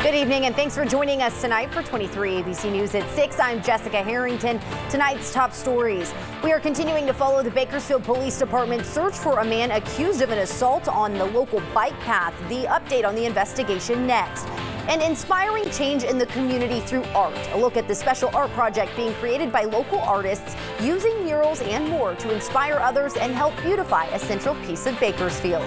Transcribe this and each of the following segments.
Good evening and thanks for joining us tonight for 23 ABC News at 6. I'm Jessica Harrington. Tonight's top stories. We are continuing to follow the Bakersfield Police Department's search for a man accused of an assault on the local bike path. The update on the investigation next. An inspiring change in the community through art. A look at the special art project being created by local artists using murals and more to inspire others and help beautify a central piece of Bakersfield.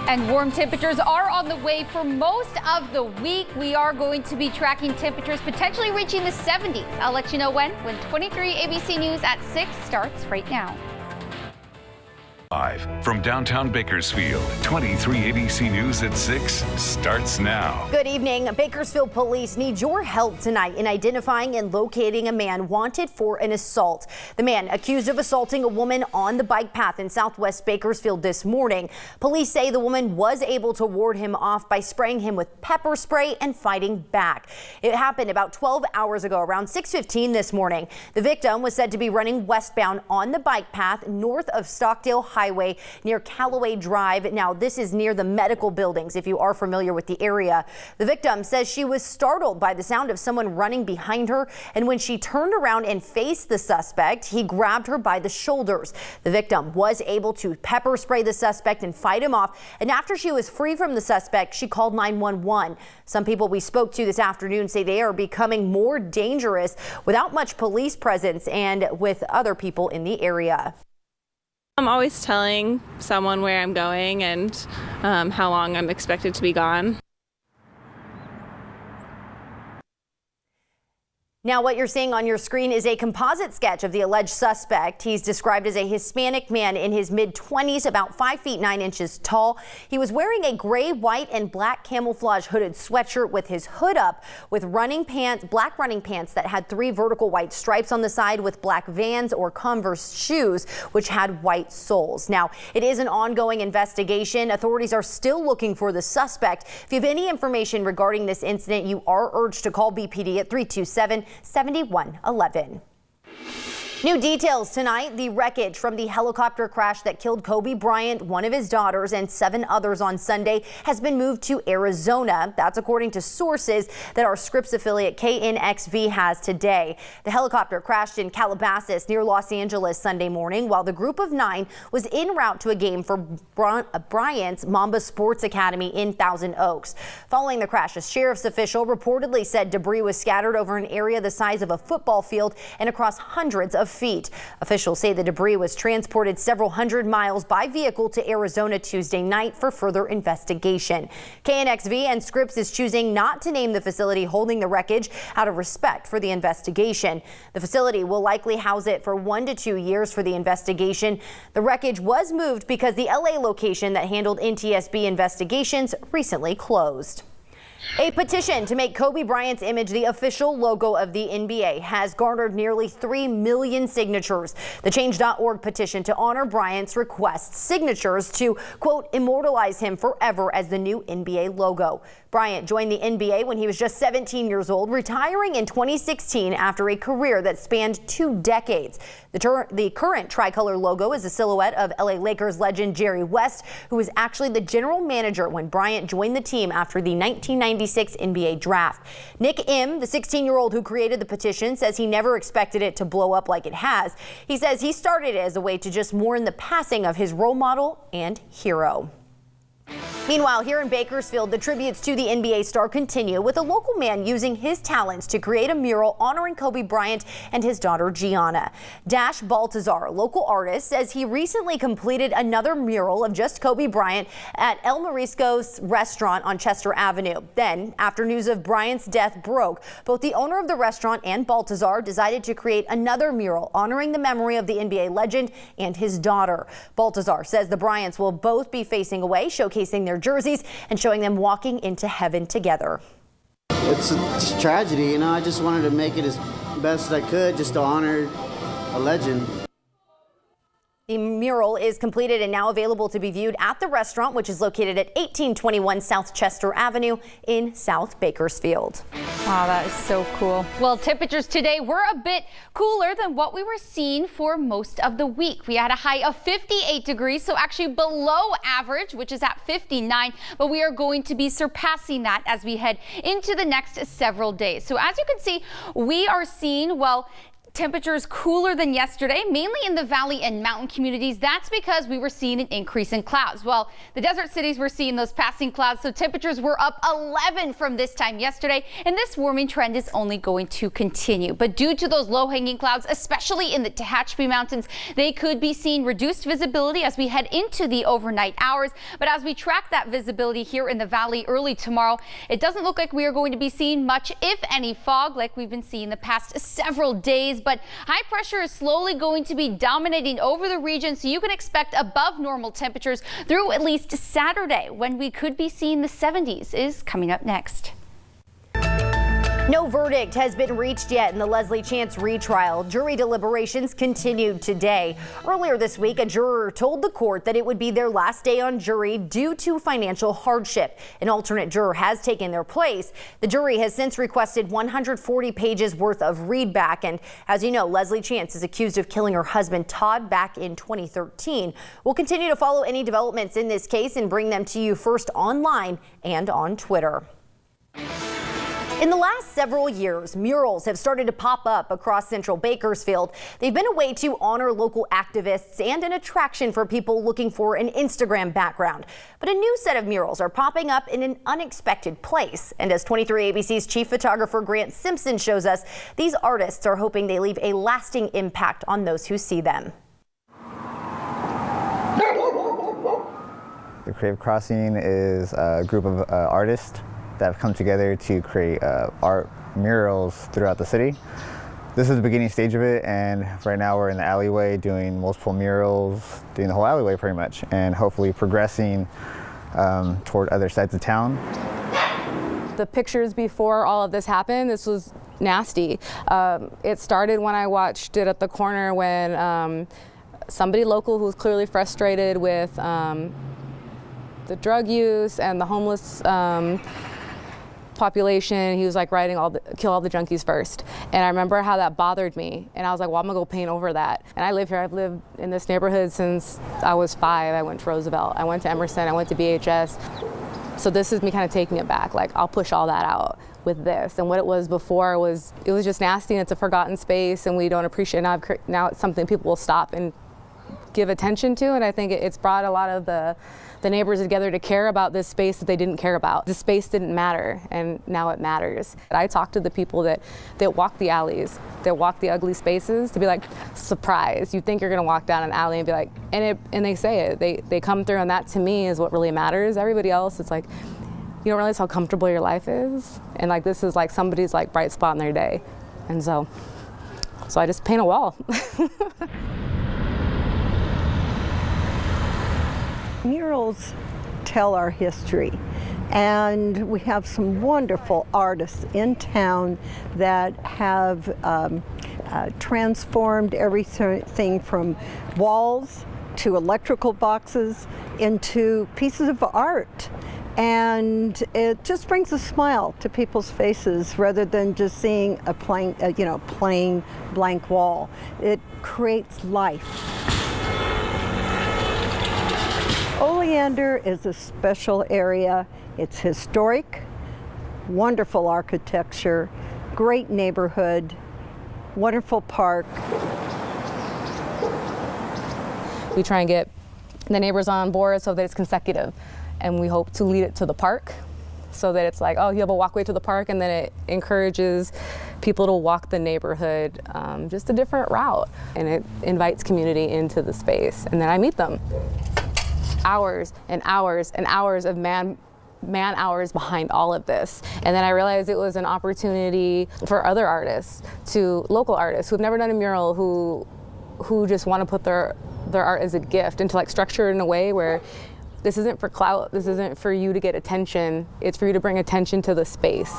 And warm temperatures are on the way for most of the week. We are going to be tracking temperatures potentially reaching the 70s. I'll let you know when 23 ABC News at 6 starts right now. Live from downtown Bakersfield, 23 ABC News at 6 starts now. Good evening. Bakersfield police need your help tonight in identifying and locating a man wanted for an assault. The man accused of assaulting a woman on the bike path in southwest Bakersfield this morning. Police say the woman was able to ward him off by spraying him with pepper spray and fighting back. It happened about 12 hours ago, around 6:15 this morning. The victim was said to be running westbound on the bike path north of Stockdale Highway near Callaway Drive. Now, this is near the medical buildings, if you are familiar with the area. The victim says she was startled by the sound of someone running behind her, and when she turned around and faced the suspect, he grabbed her by the shoulders. The victim was able to pepper spray the suspect and fight him off, and after she was free from the suspect, she called 911. Some people we spoke to this afternoon say they are becoming more dangerous without much police presence and with other people in the area. I'm always telling someone where I'm going and how long I'm expected to be gone. Now, what you're seeing on your screen is a composite sketch of the alleged suspect. He's described as a Hispanic man in his mid-20s, about 5 feet 9 inches tall. He was wearing a gray, white, and black camouflage hooded sweatshirt with his hood up, with running pants, black running pants that had 3 vertical white stripes on the side, with black Vans or Converse shoes, which had white soles. Now, it is an ongoing investigation. Authorities are still looking for the suspect. If you have any information regarding this incident, you are urged to call BPD at 327-7111. New details tonight. The wreckage from the helicopter crash that killed Kobe Bryant, one of his daughters, and 7 others on Sunday has been moved to Arizona. That's according to sources that our Scripps affiliate KNXV has today. The helicopter crashed in Calabasas near Los Angeles Sunday morning while the group of 9 was en route to a game for Bryant's Mamba Sports Academy in Thousand Oaks. Following the crash, a sheriff's official reportedly said debris was scattered over an area the size of a football field and across hundreds of feet. Officials say the debris was transported several hundred miles by vehicle to Arizona Tuesday night for further investigation. KNXV and Scripps is choosing not to name the facility holding the wreckage out of respect for the investigation. The facility will likely house it for 1 to 2 years for the investigation. The wreckage was moved because the LA location that handled NTSB investigations recently closed. A petition to make Kobe Bryant's image the official logo of the NBA has garnered nearly 3 million signatures. The Change.org petition to honor Bryant's requests signatures to, quote, immortalize him forever as the new NBA logo. Bryant joined the NBA when he was just 17 years old, retiring in 2016 after a career that spanned 2 decades. The current tricolor logo is a silhouette of LA Lakers legend Jerry West, who was actually the general manager when Bryant joined the team after the 1996 NBA draft. Nick M., the 16-year-old who created the petition, says he never expected it to blow up like it has. He says he started it as a way to just mourn the passing of his role model and hero. Meanwhile, here in Bakersfield, the tributes to the NBA star continue, with a local man using his talents to create a mural honoring Kobe Bryant and his daughter Gianna. Dash Baltazar, a local artist, says he recently completed another mural of just Kobe Bryant at El Marisco's restaurant on Chester Avenue. Then, after news of Bryant's death broke, both the owner of the restaurant and Baltazar decided to create another mural honoring the memory of the NBA legend and his daughter. Baltazar says the Bryants will both be facing away, showcasing their jerseys and showing them walking into heaven together. It's a tragedy, you know. I just wanted to make it as best as I could just to honor a legend. The mural is completed and now available to be viewed at the restaurant, which is located at 1821 South Chester Avenue in South Bakersfield. Wow, that is so cool. Well, temperatures today were a bit cooler than what we were seeing for most of the week. We had a high of 58 degrees, so actually below average, which is at 59, but we are going to be surpassing that as we head into the next several days. So as you can see, we are seeing, well, temperatures cooler than yesterday, mainly in the valley and mountain communities. That's because we were seeing an increase in clouds. Well, the desert cities were seeing those passing clouds, so temperatures were up 11 from this time yesterday, and this warming trend is only going to continue. But due to those low-hanging clouds, especially in the Tehachapi Mountains, they could be seeing reduced visibility as we head into the overnight hours. But as we track that visibility here in the valley early tomorrow, it doesn't look like we are going to be seeing much, if any, fog like we've been seeing the past several days. But high pressure is slowly going to be dominating over the region, so you can expect above normal temperatures through at least Saturday, when we could be seeing the 70s is coming up next. No verdict has been reached yet in the Leslie Chance retrial. Jury deliberations continued today. Earlier this week, a juror told the court that it would be their last day on jury due to financial hardship. An alternate juror has taken their place. The jury has since requested 140 pages worth of readback. And as you know, Leslie Chance is accused of killing her husband, Todd, back in 2013. We'll continue to follow any developments in this case and bring them to you first online and on Twitter. In the last several years, murals have started to pop up across central Bakersfield. They've been a way to honor local activists and an attraction for people looking for an Instagram background. But a new set of murals are popping up in an unexpected place. And as 23 ABC's chief photographer Grant Simpson shows us, these artists are hoping they leave a lasting impact on those who see them. The Creative Crossing is a group of artists that have come together to create art murals throughout the city. This is the beginning stage of it, and right now we're in the alleyway doing multiple murals, doing the whole alleyway pretty much, and hopefully progressing toward other sides of town. The pictures before all of this happened, this was nasty. It started when I watched it at the corner when somebody local who was clearly frustrated with the drug use and the homeless population, he was like writing kill all the junkies first. And I remember how that bothered me. And I was like, well, I'm gonna go paint over that. And I live here, I've lived in this neighborhood since I was 5. I went to Roosevelt, I went to Emerson, I went to BHS. So this is me kind of taking it back. Like, I'll push all that out with this. And what it was before was, it was just nasty, and it's a forgotten space, and we don't appreciate it. Now it's something people will stop and give attention to, and I think it's brought a lot of the neighbors together to care about this space that they didn't care about. The space didn't matter, and now it matters. I talk to the people that walk the alleys, that walk the ugly spaces, to be like, surprised. You think you're gonna walk down an alley and be like, and they say it. They come through, and that to me is what really matters. Everybody else, it's like, you don't realize how comfortable your life is, and like this is like somebody's like bright spot in their day, and so I just paint a wall. Murals tell our history, and we have some wonderful artists in town that have transformed everything from walls to electrical boxes into pieces of art. And it just brings a smile to people's faces rather than just seeing a plain blank wall. It creates life. Oleander is a special area. It's historic, wonderful architecture, great neighborhood, wonderful park. We try and get the neighbors on board so that it's consecutive, and we hope to lead it to the park so that it's like, oh, you have a walkway to the park, and then it encourages people to walk the neighborhood just a different route, and it invites community into the space, and then I meet them. Hours and hours and hours of man hours behind all of this. And then I realized it was an opportunity for other artists, local artists who've never done a mural, who just want to put their art as a gift, and to like structure it in a way where this isn't for clout, this isn't for you to get attention, it's for you to bring attention to the space.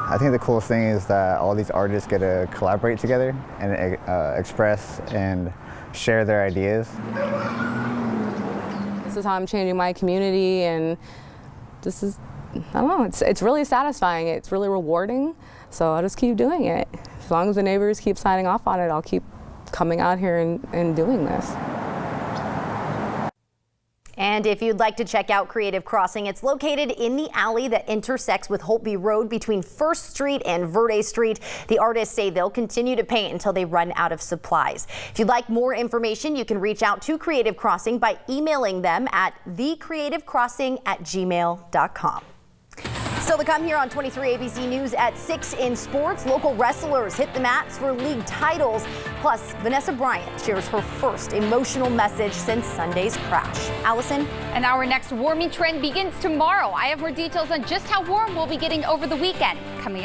I think the coolest thing is that all these artists get to collaborate together and express and share their ideas. This is how I'm changing my community, and this is, I don't know, it's really satisfying. It's really rewarding, so I'll just keep doing it. As long as the neighbors keep signing off on it, I'll keep coming out here and doing this. And if you'd like to check out Creative Crossing, it's located in the alley that intersects with Holtby Road between 1st Street and Verde Street. The artists say they'll continue to paint until they run out of supplies. If you'd like more information, you can reach out to Creative Crossing by emailing them at thecreativecrossing@gmail.com. Still to come here on 23 ABC News at 6 in sports, local wrestlers hit the mats for league titles. Plus, Vanessa Bryant shares her first emotional message since Sunday's crash. Allison? And our next warming trend begins tomorrow. I have more details on just how warm we'll be getting over the weekend coming up.